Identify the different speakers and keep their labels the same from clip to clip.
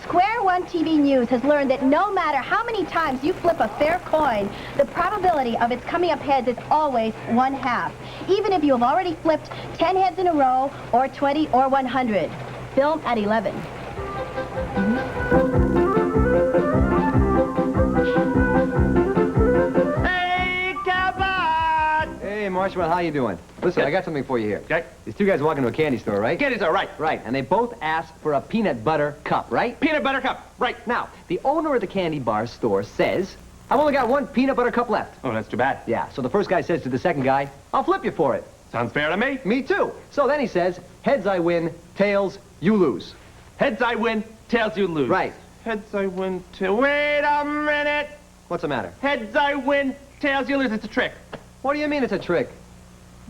Speaker 1: Square One TV News has learned that no matter how many times you flip a fair coin, the probability of its coming up heads is always 1/2, even if you have already flipped 10 heads in a row, or 20, or 100. Film at 11.
Speaker 2: Hey, Cabot!
Speaker 3: Hey, Marshmallow, how you doing? Listen, I got something for you here.
Speaker 2: Okay.
Speaker 3: These two guys walk into a candy store, right?
Speaker 2: Candies are right.
Speaker 3: Right, and they both ask for a peanut butter cup, right?
Speaker 2: Peanut butter cup. Right.
Speaker 3: Now, the owner of the candy bar store says, I've only got one peanut butter cup left.
Speaker 2: Oh, that's too bad.
Speaker 3: Yeah, so the first guy says to the second guy, I'll flip you for it.
Speaker 2: Sounds fair to me.
Speaker 3: Me too. So then he says, heads I win, tails you lose.
Speaker 2: Heads I win, tails you lose.
Speaker 3: Right.
Speaker 2: Heads I win, wait a minute.
Speaker 3: What's the matter?
Speaker 2: Heads I win, tails you lose. It's a trick.
Speaker 3: What do you mean it's a trick?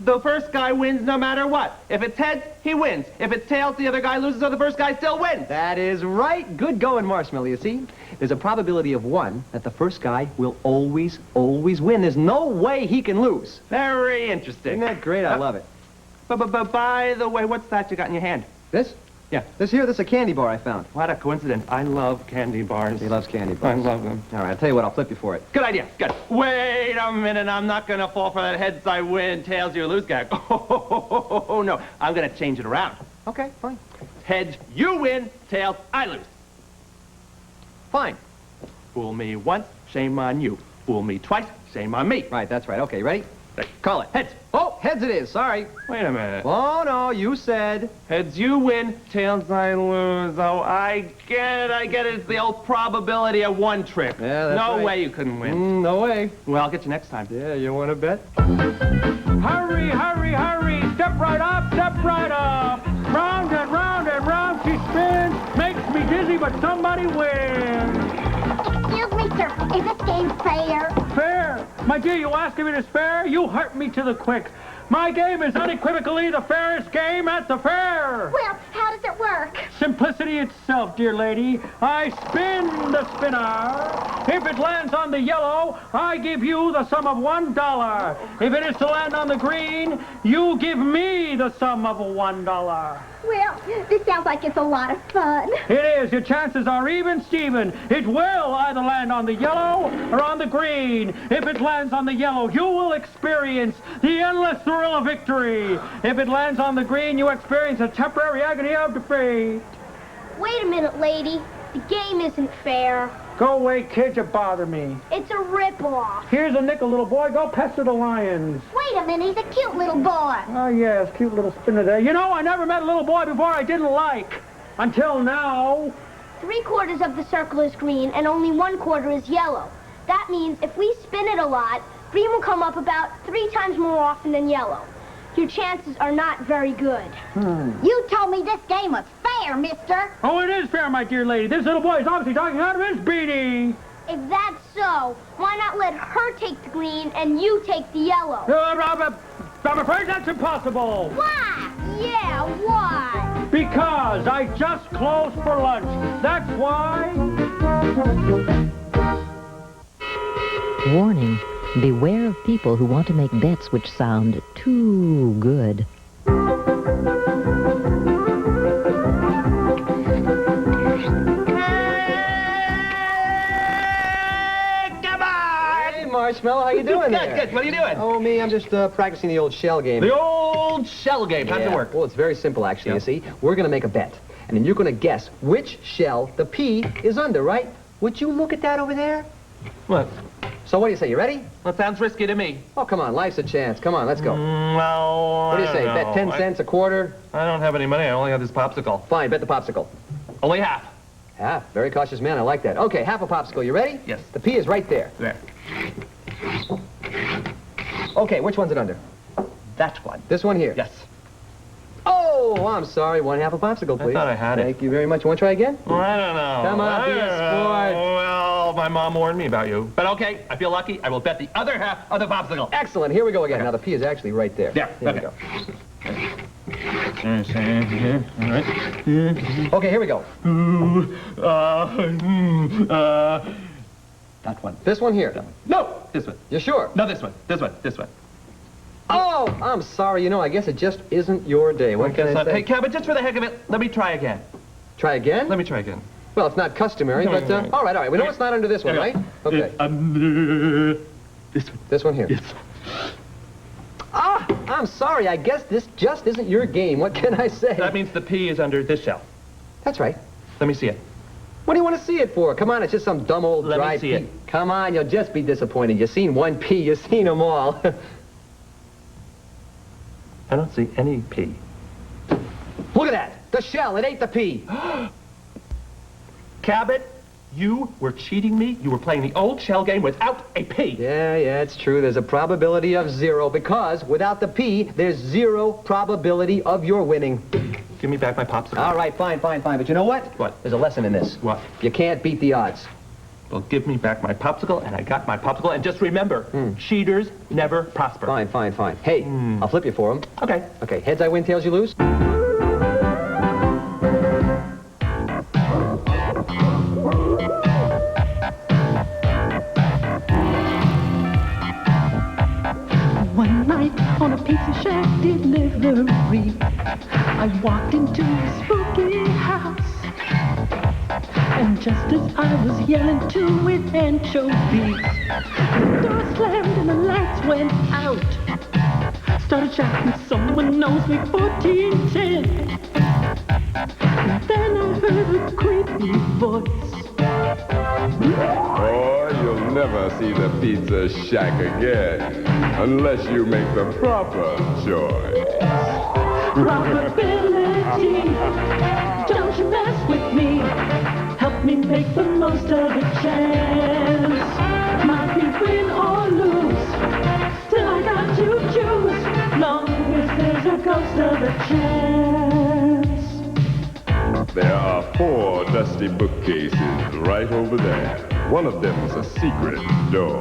Speaker 2: The first guy wins no matter what. If it's heads, he wins. If it's tails, the other guy loses, so the first guy still wins.
Speaker 3: That is right. Good going, Marshmallow. You see, there's a probability of 1 that the first guy will always win. There's no way he can lose.
Speaker 2: Very interesting.
Speaker 3: Isn't that great? I love it.
Speaker 2: But by the way, what's that you got in your hand?
Speaker 3: This?
Speaker 2: Yeah.
Speaker 3: This is a candy bar I found.
Speaker 2: What a coincidence. I love candy bars.
Speaker 3: He loves candy
Speaker 2: I
Speaker 3: bars.
Speaker 2: love them.
Speaker 3: All right, I'll tell you what, I'll flip you for it.
Speaker 2: Good idea. Good. Wait a minute. I'm not going to fall for that heads I win, tails you lose gag. Oh, no. I'm going to change it around.
Speaker 3: Okay, fine.
Speaker 2: Heads, you win. Tails, I lose.
Speaker 3: Fine.
Speaker 2: Fool me once, shame on you. Fool me twice, shame on me.
Speaker 3: Right, that's right. Okay, ready?
Speaker 2: Right. Call it. Heads.
Speaker 3: Oh, heads it is. Sorry.
Speaker 2: Wait a minute.
Speaker 3: Oh, no, you said.
Speaker 2: Heads, you win. Tails, I lose. Oh, I get it. It's the old probability of 1 trick.
Speaker 3: Yeah, that's
Speaker 2: no
Speaker 3: right.
Speaker 2: way you couldn't win.
Speaker 3: No way.
Speaker 2: Well, I'll get you next time.
Speaker 3: Yeah, you want to bet?
Speaker 4: Hurry, hurry, hurry. Step right up, step right up. Round and round and round she spins. Makes me dizzy, but somebody wins.
Speaker 1: Excuse me, sir. Is this game fair?
Speaker 4: Fair? My dear, you ask if it is fair? You hurt me to the quick. My game is unequivocally the fairest game at the fair.
Speaker 1: Well, how does it work?
Speaker 4: Simplicity itself, dear lady. I spin the spinner. If it lands on the yellow, I give you the sum of $1. If it is to land on the green, you give me the sum of $1.
Speaker 1: Well, this sounds like it's a lot of fun.
Speaker 4: It is. Your chances are even, Steven. It will either land on the yellow or on the green. If it lands on the yellow, you will experience the endless thrill of victory. If it lands on the green, you experience a temporary agony of defeat.
Speaker 5: Wait a minute, lady. The game isn't fair.
Speaker 4: Go away, kid, you bother me.
Speaker 5: It's a rip-off.
Speaker 4: Here's a nickel, little boy. Go pester the lions.
Speaker 1: Wait a minute, he's a cute little boy.
Speaker 4: Oh, yes, cute little spinner there. You know, I never met a little boy before I didn't like. Until now.
Speaker 5: 3/4 of the circle is green, and only 1/4 is yellow. That means if we spin it a lot, green will come up about 3 times more often than yellow. Your chances are not very good.
Speaker 1: You told me this game was fair, mister.
Speaker 4: Oh, it is fair, my dear lady. This little boy is obviously talking out of his beanie.
Speaker 5: If that's so, why not let her take the green and you take the yellow?
Speaker 4: I'm afraid that's impossible.
Speaker 5: Why? Yeah, why?
Speaker 4: Because I just closed for lunch. That's why.
Speaker 6: Warning, beware of people who want to make bets which sound too good.
Speaker 3: Hey, Marshmallow, how you doing there?
Speaker 2: Good. What are you doing?
Speaker 3: Oh, me, I'm just practicing the old shell game.
Speaker 2: The old shell game. How's it
Speaker 3: Yeah.
Speaker 2: work?
Speaker 3: Well, it's very simple, actually,
Speaker 2: Yeah.
Speaker 3: you see. We're going to make a bet, and then you're going to guess which shell the P is under, right? Would you look at that over there?
Speaker 2: What?
Speaker 3: So what do you say, you ready?
Speaker 2: That sounds risky to me.
Speaker 3: Oh, come on, life's a chance. Come on, let's go.
Speaker 2: Well,
Speaker 3: What do you say, bet 10 cents, a quarter?
Speaker 2: I don't have any money. I only have this popsicle.
Speaker 3: Fine, bet the popsicle.
Speaker 2: Only half.
Speaker 3: Ah, very cautious man. I like that. Okay, half a popsicle. You ready?
Speaker 2: Yes.
Speaker 3: The P is right there.
Speaker 2: There.
Speaker 3: Okay, which one's it under?
Speaker 2: That one.
Speaker 3: This one here.
Speaker 2: Yes.
Speaker 3: Oh, I'm sorry. One half a popsicle, please.
Speaker 2: thought I had it.
Speaker 3: Thank you very much. You want to try again?
Speaker 2: Well, I don't know.
Speaker 3: Come on, be a sport.
Speaker 2: Well, my mom warned me about you. But okay, I feel lucky. I will bet the other half of the popsicle.
Speaker 3: Excellent. Here we go again. Now, the P is actually right there.
Speaker 2: There.
Speaker 3: Here
Speaker 2: Okay.
Speaker 3: we go. Okay, here we go.
Speaker 2: That one.
Speaker 3: This one here.
Speaker 2: No, this one.
Speaker 3: You sure?
Speaker 2: No, this one. This one. This one.
Speaker 3: Oh, I'm sorry. You know, I guess it just isn't your day. What can I say?
Speaker 2: Hey, Cabot, just for the heck of it, let me try again.
Speaker 3: Try again?
Speaker 2: Let me try again.
Speaker 3: Well, it's not customary, but all right. We know it's not under this one, right? Okay.
Speaker 2: This one.
Speaker 3: This one here.
Speaker 2: Yes.
Speaker 3: Ah, I'm sorry. I guess this just isn't your game. What can I say?
Speaker 2: That means the P is under this shell.
Speaker 3: That's right.
Speaker 2: Let me see it.
Speaker 3: What do you want to see it for? Come on, it's just some dumb old
Speaker 2: Let me
Speaker 3: dry
Speaker 2: see
Speaker 3: P.
Speaker 2: it.
Speaker 3: Come on, you'll just be disappointed. You've seen one P. You've seen them all.
Speaker 2: I don't see any P.
Speaker 3: Look at that. The shell. It ate the P.
Speaker 2: Cabot, you were cheating me. You were playing the old shell game without a P.
Speaker 3: Yeah, it's true. There's a probability of 0 because without the P, there's 0 probability of your winning.
Speaker 2: Give me back my popsicle.
Speaker 3: All right, fine. But you know what?
Speaker 2: What?
Speaker 3: There's a lesson in this.
Speaker 2: What?
Speaker 3: You can't beat the odds.
Speaker 2: Well, give me back my popsicle, and I got my popsicle. And just remember, cheaters never prosper.
Speaker 3: Fine. Hey, I'll flip you for them.
Speaker 2: Okay.
Speaker 3: Okay, heads I win, tails you lose.
Speaker 7: One night on a pizza shack delivery, I walked into a spooky house. And just as I was yelling to it anchovies, the door slammed and the lights went out. Started shouting, someone knows me, 1410. And then I heard a creepy voice.
Speaker 8: Boy, you'll never see the Pizza Shack again unless you make the proper choice.
Speaker 7: Probability, don't you mess with me. Help me make the most of the chance. Might be win or lose, still I got to choose. Long as there's a ghost of a chance.
Speaker 8: There are 4 dusty bookcases right over there. One of them's a secret door.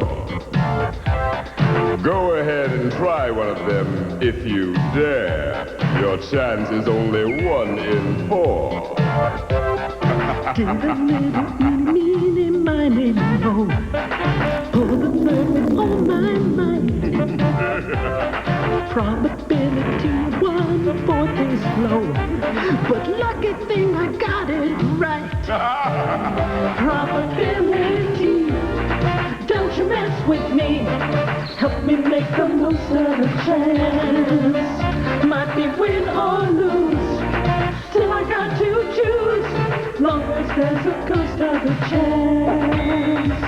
Speaker 8: Go ahead and try one of them if you dare. Your chance is only 1 in 4.
Speaker 7: Did a little meeny, miny, mo. Pull the bird on my mind. Probability 1/4 is low, but lucky thing I got it right. Probability, don't you mess with me. Help me make the most of the chance. Might be win or lose, still I got to choose. Long as there's a ghost of a chance.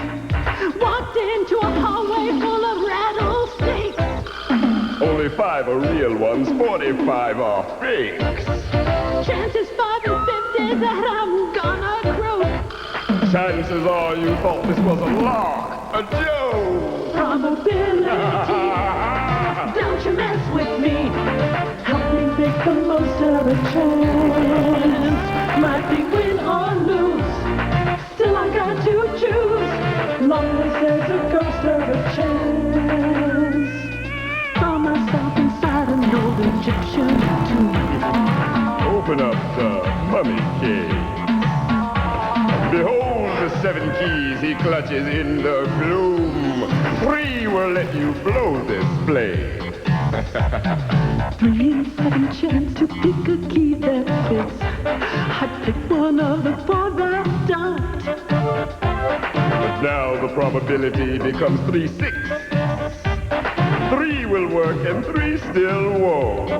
Speaker 7: Walked into a hallway full of rattlesnakes.
Speaker 8: Only 5 are real ones, 45 are fakes.
Speaker 7: Chances 5 in 50 that I'm gonna croak.
Speaker 8: Chances are you thought this was a lark, a joke.
Speaker 7: Probability, don't you mess with me. Help me make the most of a chance. Might be win or lose, still I got to choose. Long as there's a ghost of a chance. Throw myself inside an old Egyptian tomb.
Speaker 8: Open up the mummy cave. Behold the 7 keys he clutches in the gloom. 3 will let you blow this flame.
Speaker 7: 3 in 7 chance to pick a key that fits. I pick one of the 4 that don't.
Speaker 8: But now the probability becomes 3/6. 3 will work and 3 still won't.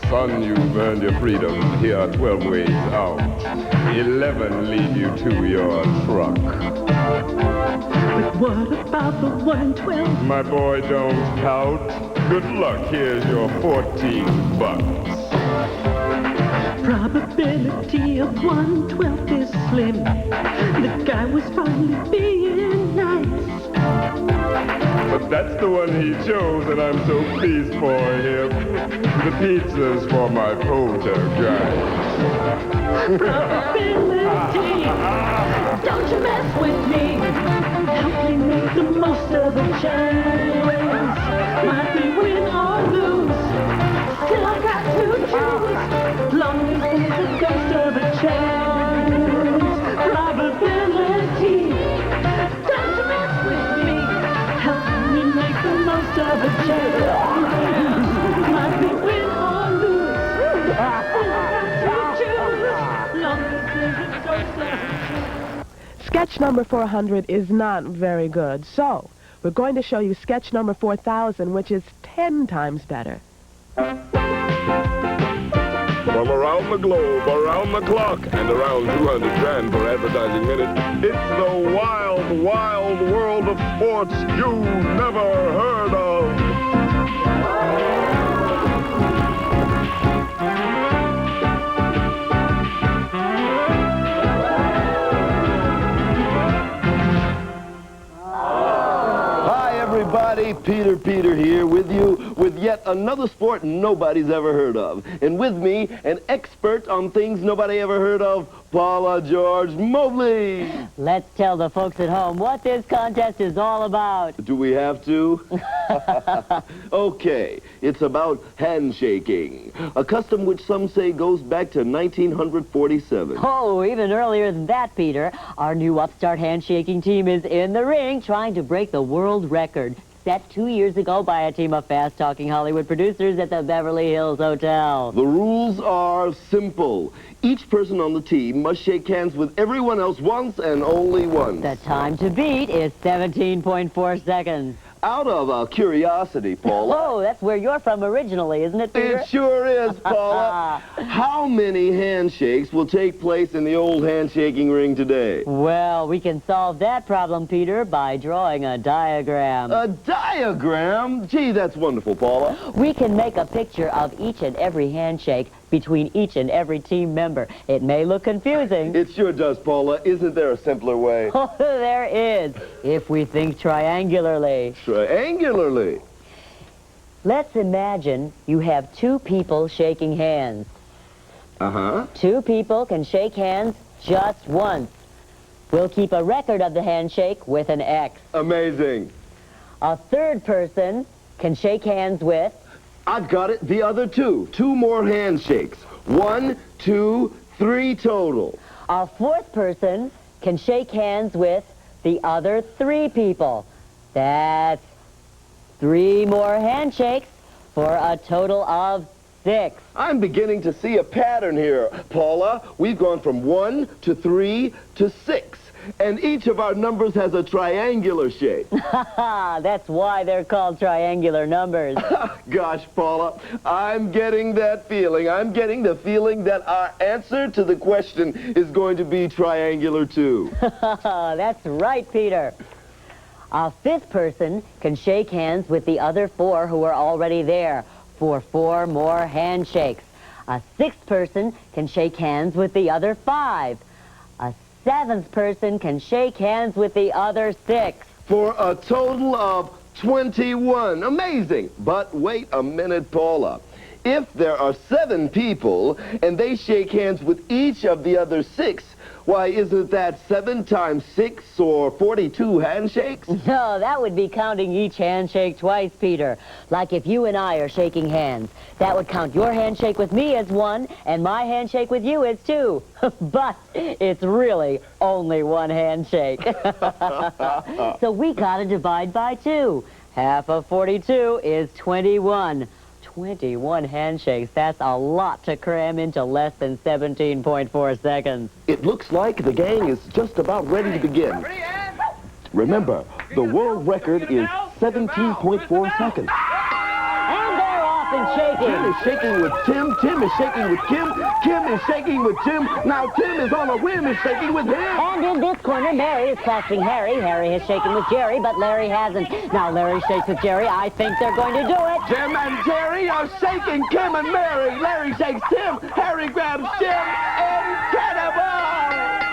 Speaker 8: Son, you've earned your freedom. Here are 12 ways out. 11 lead you to your truck.
Speaker 7: But what about the 1 in 12?
Speaker 8: My boy, don't pout. Good luck. Here's your 14 bucks.
Speaker 7: Probability of 1/12 is slim. The guy was finally being nice.
Speaker 8: But that's the one he chose, and I'm so pleased for him. The pizza's for my poltergeist.
Speaker 7: Probability, don't you mess with me. Help me make the most of the chance. Might be win or lose. Still I got to choose. Long as there's a ghost of a chance. Probability, don't you mess with me. Help me make the most of a chance. Might be win or lose. Still I got to choose. Long as there's a ghost of a chance.
Speaker 9: Sketch number 400 is not very good, so we're going to show you sketch number 4000, which is 10 times better.
Speaker 8: From around the globe, around the clock, and around 200 grand per advertising minute, it's the wild, wild world of sports you've never heard of.
Speaker 10: Everybody, Peter here with you with yet another sport nobody's ever heard of. And with me, an expert on things nobody ever heard of, Paula George Mobley.
Speaker 11: Let's tell the folks at home what this contest is all about.
Speaker 10: Do we have to? Okay, it's about handshaking, a custom which some say goes back to 1947.
Speaker 11: Oh, even earlier than that, Peter. Our new upstart handshaking team is in the ring trying to break the world record, set 2 years ago by a team of fast-talking Hollywood producers at the Beverly Hills Hotel.
Speaker 10: The rules are simple. Each person on the team must shake hands with everyone else once and only once.
Speaker 11: The time to beat is 17.4 seconds.
Speaker 10: Out of curiosity, Paula.
Speaker 11: Oh, that's where you're from originally, isn't it, Peter?
Speaker 10: It sure is, Paula. How many handshakes will take place in the old handshaking ring today?
Speaker 11: Well, we can solve that problem, Peter, by drawing a diagram.
Speaker 10: A diagram? Gee, that's wonderful, Paula.
Speaker 11: We can make a picture of each and every handshake between each and every team member. It may look confusing.
Speaker 10: It sure does, Paula. Isn't there a simpler way?
Speaker 11: Oh, there is, if we think triangularly.
Speaker 10: Triangularly?
Speaker 11: Let's imagine you have two people shaking hands.
Speaker 10: Uh-huh.
Speaker 11: Two people can shake hands just once. We'll keep a record of the handshake with an X.
Speaker 10: Amazing.
Speaker 11: A third person can shake hands with...
Speaker 10: I've got it. The other two. Two more handshakes. 1, 2, 3 total.
Speaker 11: A fourth person can shake hands with the other 3 people. That's 3 more handshakes for a total of 6.
Speaker 10: I'm beginning to see a pattern here, Paula. We've gone from 1 to 3 to 6. And each of our numbers has a triangular shape.
Speaker 11: That's why they're called triangular numbers.
Speaker 10: Gosh, Paula, I'm getting that feeling. I'm getting the feeling that our answer to the question is going to be triangular, too.
Speaker 11: That's right, Peter. A fifth person can shake hands with the other 4 who are already there for 4 more handshakes. A sixth person can shake hands with the other 5. A seventh person can shake hands with the other 6.
Speaker 10: For a total of 21. Amazing. But wait a minute, Paula. If there are 7 people and they shake hands with each of the other 6, why, isn't that 7 times 6 or 42 handshakes?
Speaker 11: No, that would be counting each handshake twice, Peter. Like if you and I are shaking hands. That would count your handshake with me as 1 and my handshake with you as 2. But it's really only 1 handshake. So we gotta divide by 2. Half of 42 is 21. 21 handshakes. That's a lot to cram into less than 17.4 seconds.
Speaker 10: It looks like the gang is just about ready to begin. Remember, the world record is 17.4 seconds.
Speaker 11: And they're off and shaking.
Speaker 10: Tim is shaking with Tim. Tim is shaking with Kim. Kim is shaking with Tim. Now Tim is on a whim is shaking with him.
Speaker 11: And in this corner, Mary is clasping Harry. Harry is shaking with Jerry, but Larry hasn't. Now Larry shakes with Jerry. I think they're going to do it.
Speaker 10: Jim and Jerry are shaking Kim and Mary. Larry shakes Tim. Harry grabs Jim. Incredible!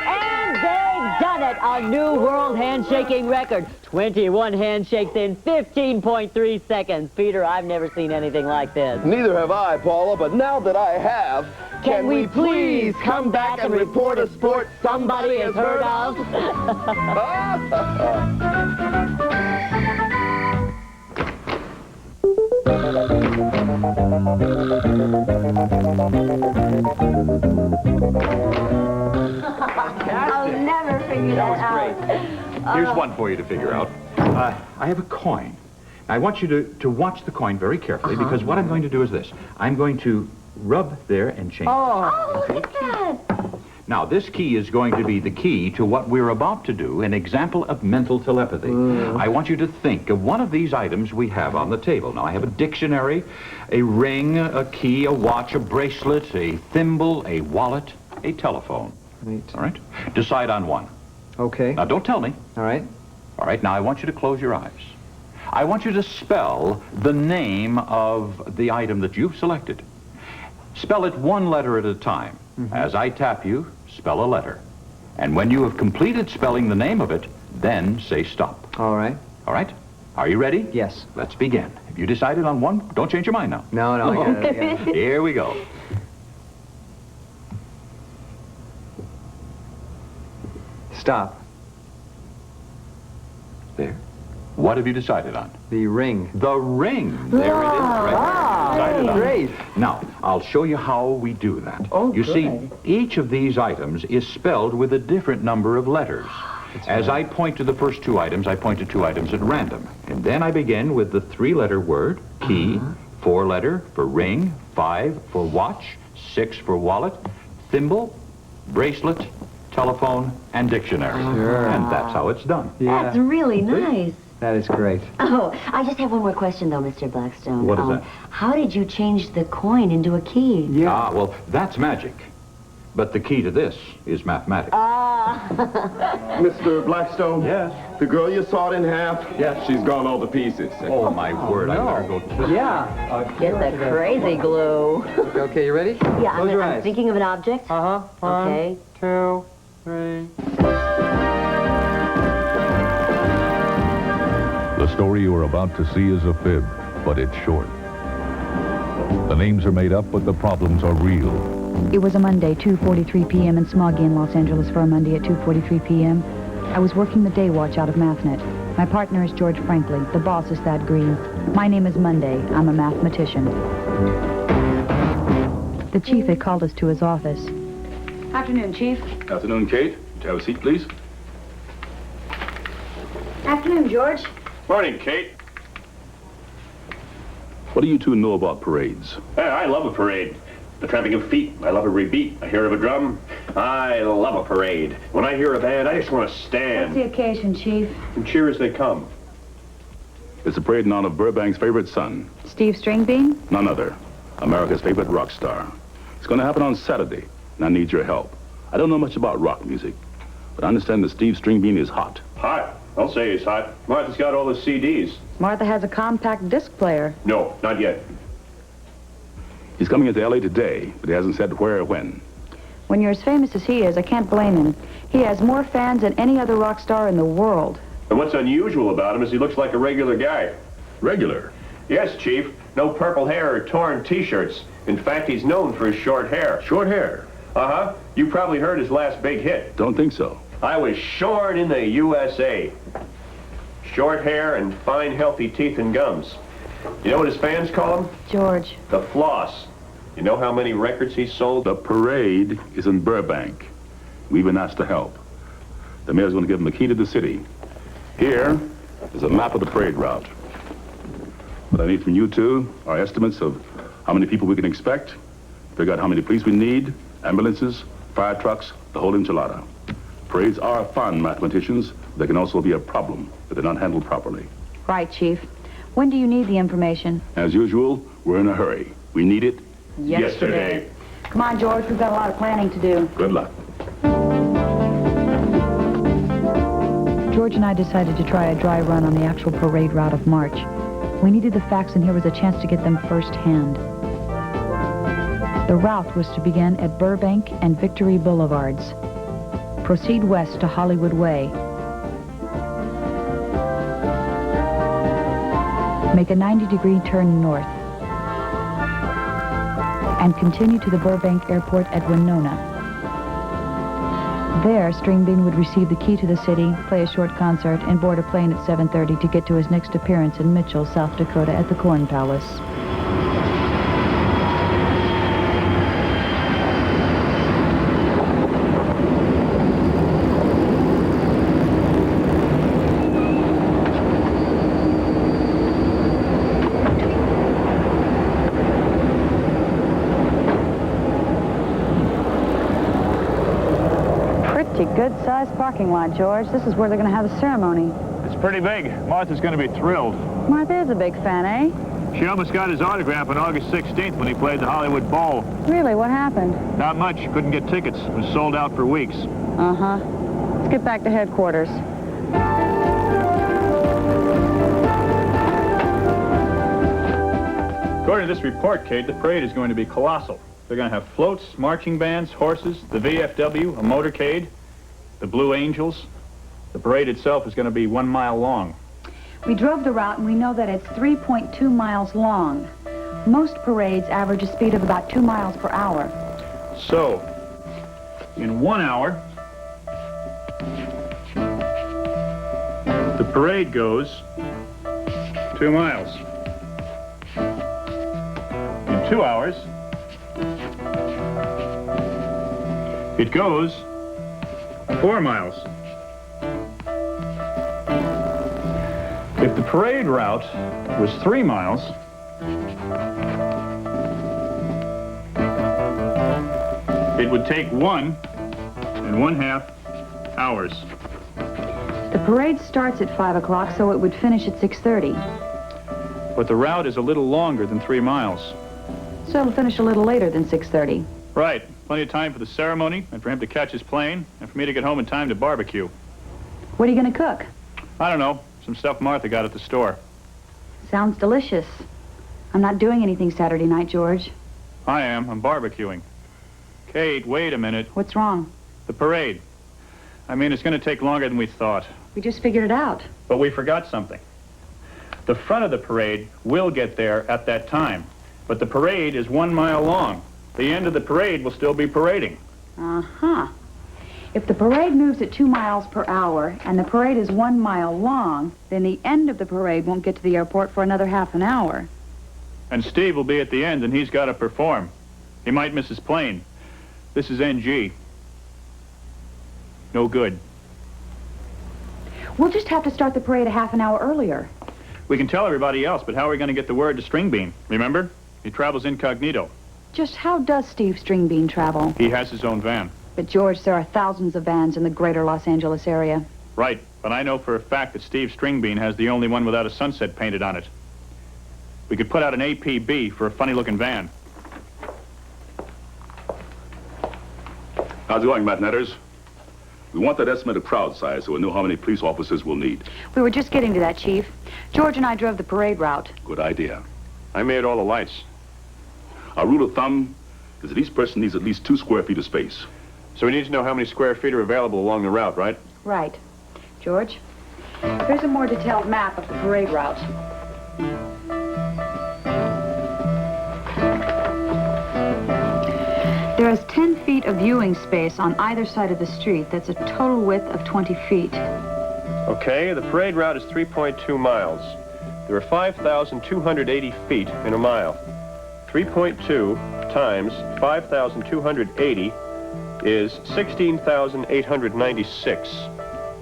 Speaker 11: And they've done it. A new world handshaking record. 21 handshakes in 15.3 seconds. Peter, I've never seen anything like this.
Speaker 10: Neither have I, Paula, but now that I have,
Speaker 11: can we please come back and report a sport somebody has heard of?
Speaker 12: I'll never figure that out.
Speaker 13: Here's one for you to figure out. I have a coin. I want you to watch the coin very carefully because what I'm going to do is this. I'm going to rub there and change.
Speaker 12: Oh, look at that.
Speaker 13: Now, this key is going to be the key to what we're about to do, an example of mental telepathy. I want you to think of one of these items we have on the table. Now, I have a dictionary, a ring, a key, a watch, a bracelet, a thimble, a wallet, a telephone.
Speaker 3: Right.
Speaker 13: All right? Decide on one.
Speaker 3: Okay.
Speaker 13: Now, don't tell me.
Speaker 3: All right.
Speaker 13: All right, now I want you to close your eyes. I want you to spell the name of the item that you've selected. Spell it one letter at a time. As I tap you, spell a letter. And when you have completed spelling the name of it, then say stop.
Speaker 3: All right.
Speaker 13: All right? Are you ready?
Speaker 3: Yes.
Speaker 13: Let's begin. Have you decided on one? Don't change your mind now.
Speaker 3: No, I got it. Yeah.
Speaker 13: Here we go.
Speaker 3: Stop.
Speaker 13: There. What have you decided on?
Speaker 3: The ring.
Speaker 13: The ring. There it is. Right there. Decided on.
Speaker 3: Great.
Speaker 13: Now, I'll show you how we do that.
Speaker 3: Oh,
Speaker 13: you see,
Speaker 3: good.
Speaker 13: each of these items is spelled with a different number of letters. As I point to the first two items, I point to two items at random. And then I begin with the three-letter word, key, four-letter for ring, 5 for watch, 6 for wallet, thimble, bracelet, telephone, and dictionary.
Speaker 3: Sure.
Speaker 13: And that's how it's done.
Speaker 11: That's really nice.
Speaker 3: That is great.
Speaker 11: Oh, I just have one more question, though, Mr. Blackstone.
Speaker 13: What is that?
Speaker 11: How did you change the coin into a key?
Speaker 13: Ah, well, that's magic. But the key to this is mathematics.
Speaker 10: Mr. Blackstone?
Speaker 13: Yes?
Speaker 10: The girl you sawed in half?
Speaker 13: Yes.
Speaker 10: She's gone all to pieces.
Speaker 13: Oh, my word, I better go to this.
Speaker 3: Yeah.
Speaker 11: Get the crazy glue.
Speaker 3: Okay, you ready?
Speaker 11: Yeah,
Speaker 3: Close your
Speaker 11: I'm
Speaker 3: eyes.
Speaker 11: thinking of an object.
Speaker 3: One,
Speaker 11: Okay.
Speaker 3: 2, 3.
Speaker 14: The story you are about to see is a fib, but it's short. The names are made up, but the problems are real.
Speaker 15: It was a Monday, 2:43 p.m. and smoggy in Los Angeles for a Monday at 2:43 p.m. I was working the day watch out of MathNet. My partner is George Franklin. The boss is Thad Green. My name is Monday. I'm a mathematician. The chief had called us to his office.
Speaker 16: Afternoon, Chief.
Speaker 14: Afternoon, Kate. Have a seat, please.
Speaker 16: Afternoon, George.
Speaker 8: Morning, Kate.
Speaker 14: What do you two know about parades?
Speaker 8: I love a parade. The tramping of feet. I love every beat. I hear of a drum. I love a parade. When I hear a band, I just want to
Speaker 16: What's
Speaker 8: stand
Speaker 16: the occasion, Chief?
Speaker 8: and cheer as they come.
Speaker 14: It's a parade in honor of Burbank's favorite son,
Speaker 15: Steve Stringbean?
Speaker 14: none other, America's favorite rock star. It's going to happen on Saturday, and I need your help. I don't know much about rock music, but I understand that Steve Stringbean is hot.
Speaker 8: Hot. I'll say he's hot. Martha's got all the CDs.
Speaker 15: Martha has a compact disc player.
Speaker 8: No, not yet.
Speaker 14: He's coming into L.A. today, but he hasn't said where or when.
Speaker 15: When you're as famous as he is, I can't blame him. He has more fans than any other rock star in the world.
Speaker 8: And what's unusual about him is he looks like a regular guy.
Speaker 14: Regular?
Speaker 8: Yes, Chief. No purple hair or torn T-shirts. In fact, he's known for his short hair.
Speaker 14: Short hair?
Speaker 8: Uh-huh. You probably heard his last big hit.
Speaker 14: Don't think so.
Speaker 8: I was shorn in the USA. Short hair and fine, healthy teeth and gums. You know what his fans call him?
Speaker 15: George.
Speaker 8: The Floss. You know how many records he sold?
Speaker 14: The parade is in Burbank. We've been asked to help. The mayor's going to give him the key to the city. Here is a map of the parade route. What I need from you two are estimates of how many people we can expect, figure out how many police we need, ambulances, fire trucks, the whole enchilada. Parades are fun, mathematicians. They can also be a problem if they're not handled properly.
Speaker 15: Right, Chief. When do you need the information?
Speaker 14: As usual, we're in a hurry. We need it yesterday.
Speaker 15: Come on, George. We've got a lot of planning to do.
Speaker 14: Good luck.
Speaker 15: George and I decided to try a dry run on the actual parade route of March. We needed the facts, and here was a chance to get them firsthand. The route was to begin at Burbank and Victory Boulevards. Proceed west to Hollywood Way. Make a 90-degree turn north. And continue to the Burbank Airport at Winona. There, String Bean would receive the key to the city, play a short concert, and board a plane at 7:30 to get to his next appearance in Mitchell, South Dakota at the Corn Palace. Good-sized parking lot, George. This is where they're going to have the ceremony.
Speaker 17: It's pretty big. Martha's going to be thrilled.
Speaker 15: Martha is a big fan, eh?
Speaker 17: She almost got his autograph on August 16th when he played the Hollywood Bowl.
Speaker 15: Really? What happened?
Speaker 17: Not much. Couldn't get tickets. It was sold out for weeks.
Speaker 15: Uh-huh. Let's get back to headquarters.
Speaker 17: According to this report, Kate, the parade is going to be colossal. They're going to have floats, marching bands, horses, the VFW, a motorcade, the Blue Angels. The parade itself is going to be 1 mile long.
Speaker 15: We drove the route, and we know that it's 3.2 miles long. Most parades average a speed of about 2 miles per hour.
Speaker 17: So, in 1 hour, the parade goes 2 miles. In 2 hours, it goes 4 miles. If the parade route was 3 miles, it would take 1.5 hours.
Speaker 15: The parade starts at 5 o'clock, so it would finish at 6:30.
Speaker 17: But the route is a little longer than 3 miles.
Speaker 15: So it'll finish a little later than 6:30.
Speaker 17: Right. Plenty of time for the ceremony, and for him to catch his plane, and for me to get home in time to barbecue.
Speaker 15: What are you going to cook?
Speaker 17: I don't know. Some stuff Martha got at the store.
Speaker 15: Sounds delicious. I'm not doing anything Saturday night, George.
Speaker 17: I am. I'm barbecuing. Kate, wait a minute.
Speaker 15: What's wrong?
Speaker 17: The parade. I mean, it's going to take longer than we thought.
Speaker 15: We just figured it out.
Speaker 17: But we forgot something. The front of the parade will get there at that time. But the parade is 1 mile long. The end of the parade will still be parading.
Speaker 15: Uh-huh. If the parade moves at 2 miles per hour and the parade is 1 mile long, then the end of the parade won't get to the airport for another half an hour.
Speaker 17: And Steve will be at the end, and he's got to perform. He might miss his plane. This is NG. No good.
Speaker 15: We'll just have to start the parade a half an hour earlier.
Speaker 17: We can tell everybody else, but how are we going to get the word to String Bean? Remember? He travels incognito.
Speaker 15: Just how does Steve String Bean travel?
Speaker 17: He has his own van.
Speaker 15: But, George, there are thousands of vans in the greater Los Angeles area.
Speaker 17: Right, but I know for a fact that Steve String Bean has the only one without a sunset painted on it. We could put out an APB for a funny-looking van.
Speaker 14: How's it going, Matinators? We want that estimate of crowd size so we'll know how many police officers we'll need.
Speaker 15: We were just getting to that, Chief. George and I drove the parade route.
Speaker 14: Good idea.
Speaker 2: I made all the lights.
Speaker 14: Our rule of thumb is that each person needs at least 2 square feet of space.
Speaker 2: So we need to know how many square feet are available along the route, right?
Speaker 15: Right. George, here's a more detailed map of the parade route. There is 10 feet of viewing space on either side of the street. That's a total width of 20 feet.
Speaker 2: Okay, the parade route is 3.2 miles. There are 5,280 feet in a mile. 3.2 times 5,280 is 16,896.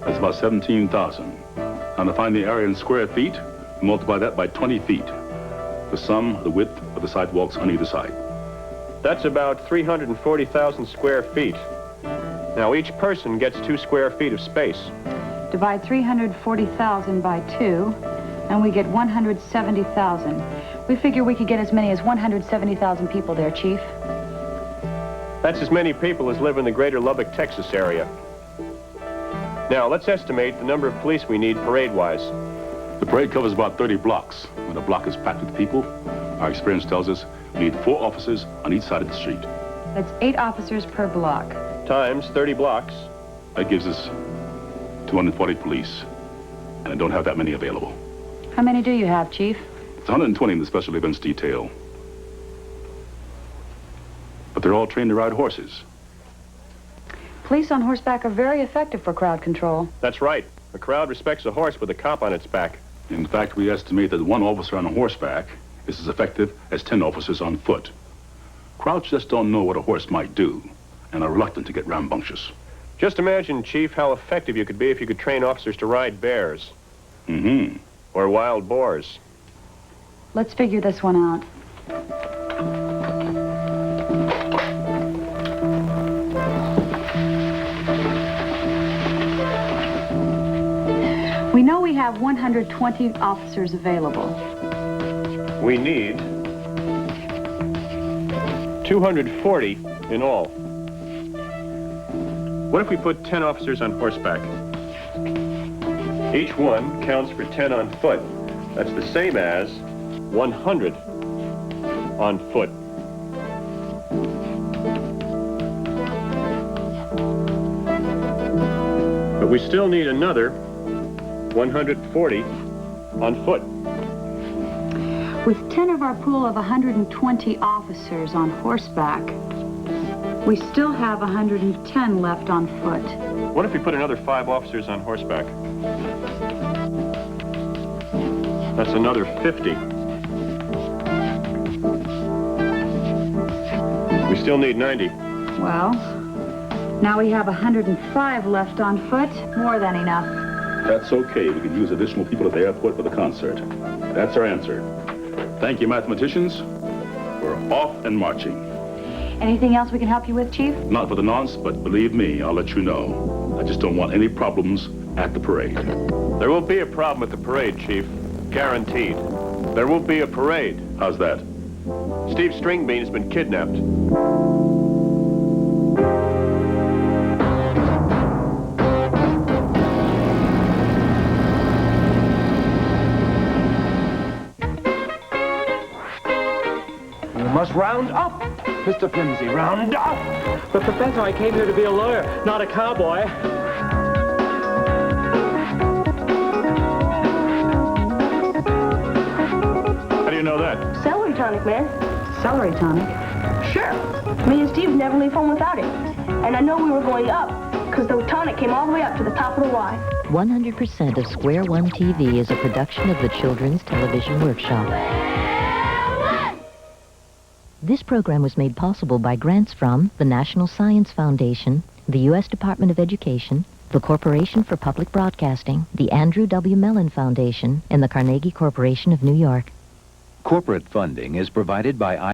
Speaker 14: That's about 17,000. Now to find the area in square feet, multiply that by 20 feet. The sum of the width of the sidewalks on either side.
Speaker 2: That's about 340,000 square feet. Now each person gets 2 square feet of space.
Speaker 15: Divide 340,000 by 2, And we get 170,000. We figure we could get as many as 170,000 people there, Chief.
Speaker 2: That's as many people as live in the greater Lubbock, Texas area. Now, let's estimate the number of police we need parade-wise.
Speaker 14: The parade covers about 30 blocks. When a block is packed with people, our experience tells us we need 4 officers on each side of the street.
Speaker 15: That's 8 officers per block.
Speaker 2: Times 30 blocks.
Speaker 14: That gives us 240 police, and I don't have that many available.
Speaker 15: How many do you have, Chief?
Speaker 14: It's 120 in the special events detail. But they're all trained to ride horses.
Speaker 15: Police on horseback are very effective for crowd control.
Speaker 2: That's right. A crowd respects a horse with a cop on its back.
Speaker 14: In fact, we estimate that 1 officer on a horseback is as effective as 10 officers on foot. Crowds just don't know what a horse might do and are reluctant to get rambunctious.
Speaker 2: Just imagine, Chief, how effective you could be if you could train officers to ride bears.
Speaker 14: Mm-hmm.
Speaker 2: Or wild boars.
Speaker 15: Let's figure this one out. We know we have 120 officers available.
Speaker 2: We need 240 in all. What if we put 10 officers on horseback? Each one counts for 10 on foot. That's the same as 100 on foot. But we still need another 140 on foot.
Speaker 15: With 10 of our pool of 120 officers on horseback, we still have 110 left on foot.
Speaker 2: What if we put another 5 officers on horseback? That's another 50. We still need 90.
Speaker 15: Well, now we have 105 left on foot. More than enough.
Speaker 14: That's okay. We can use additional people at the airport for the concert. That's our answer. Thank you, mathematicians. We're off and marching.
Speaker 15: Anything else we can help you with, Chief?
Speaker 14: Not for the nonce, but believe me, I'll let you know. I just don't want any problems at the parade.
Speaker 2: There won't be a problem at the parade, Chief. Guaranteed. There won't be a parade.
Speaker 14: How's that?
Speaker 2: Steve Stringbean has been kidnapped.
Speaker 4: You must round up, Mr. Flimsy, round up. But, Professor, I came here to be a lawyer, not a cowboy.
Speaker 2: How do you know that?
Speaker 5: Celery tonic, man.
Speaker 15: Celery tonic?
Speaker 5: Sure. Me and Steve never leave home without it. And I know we were going up because the tonic came all the way up to the top of the Y.
Speaker 6: 100% of Square One TV is a production of the Children's Television Workshop. This program was made possible by grants from the National Science Foundation, the U.S. Department of Education, the Corporation for Public Broadcasting, the Andrew W. Mellon Foundation, and the Carnegie Corporation of New York.
Speaker 18: Corporate funding is provided by